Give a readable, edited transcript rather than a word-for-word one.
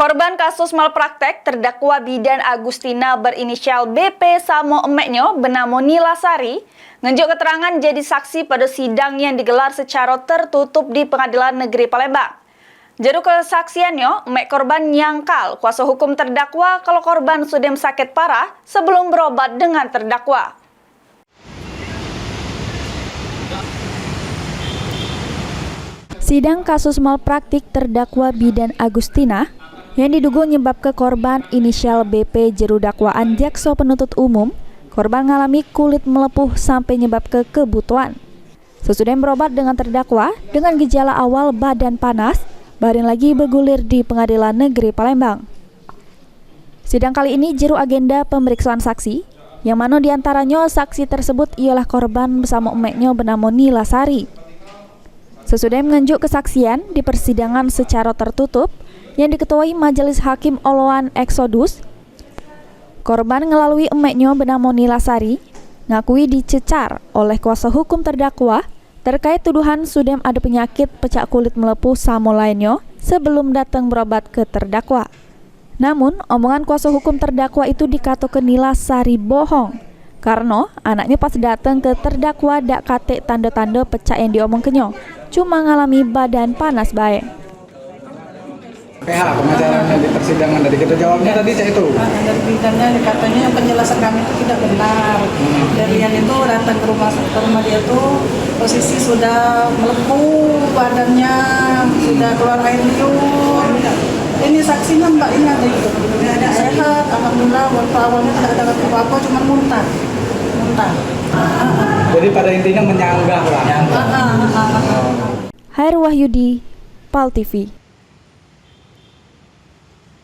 Korban kasus malpraktek terdakwa bidan Agustina berinisial BP samo emeknya bernama Nila Sari ngunjuk keterangan jadi saksi pada sidang yang digelar secara tertutup di Pengadilan Negeri Palembang. Jadu kesaksiannya, emek korban nyangkal kuasa hukum terdakwa kalau korban sudah sakit parah sebelum berobat dengan terdakwa. Sidang kasus malpraktik terdakwa bidan Agustina yang diduga nyebab ke korban inisial BP jeru dakwaan jaksa penuntut umum, korban mengalami kulit melepuh sampai nyebab ke kebutuhan. Sesudah berobat dengan terdakwa dengan gejala awal badan panas, barin lagi bergulir di Pengadilan Negeri Palembang. Sidang kali ini jeru agenda pemeriksaan saksi, yang mana diantaranya saksi tersebut ialah korban bersama emeknya bernama Nila Sari. Sesudah menunjuk kesaksian di persidangan secara tertutup yang diketuai Majelis Hakim Oloan Exodus, korban melalui emeknya bernama Nila Sari ngakui dicecar oleh kuasa hukum terdakwa terkait tuduhan Sudem ada penyakit pecah kulit melepuh sama lainnya sebelum datang berobat ke terdakwa. Namun, omongan kuasa hukum terdakwa itu dikatakan Nila Sari bohong karena anaknya pas datang ke terdakwa dak kate tanda-tanda pecah yang diomongkennya, cuma ngalami badan panas baik. PH pengacaranya di persidangan dari kita jawabnya tadi saya itu. Dari bidangnya katanya penjelasan kami itu tidak benar. Dari yang itu datang ke rumah dia tuh posisi sudah melepuh badannya, sudah keluar air liur. Ini saksinya Mbak ini ada itu. Ada sehat, alhamdulillah. Waktu awalnya tidak ada apa-apa, cuma muntah. Jadi pada intinya menyanggah lah. Hair Wahyudi, PAL TV.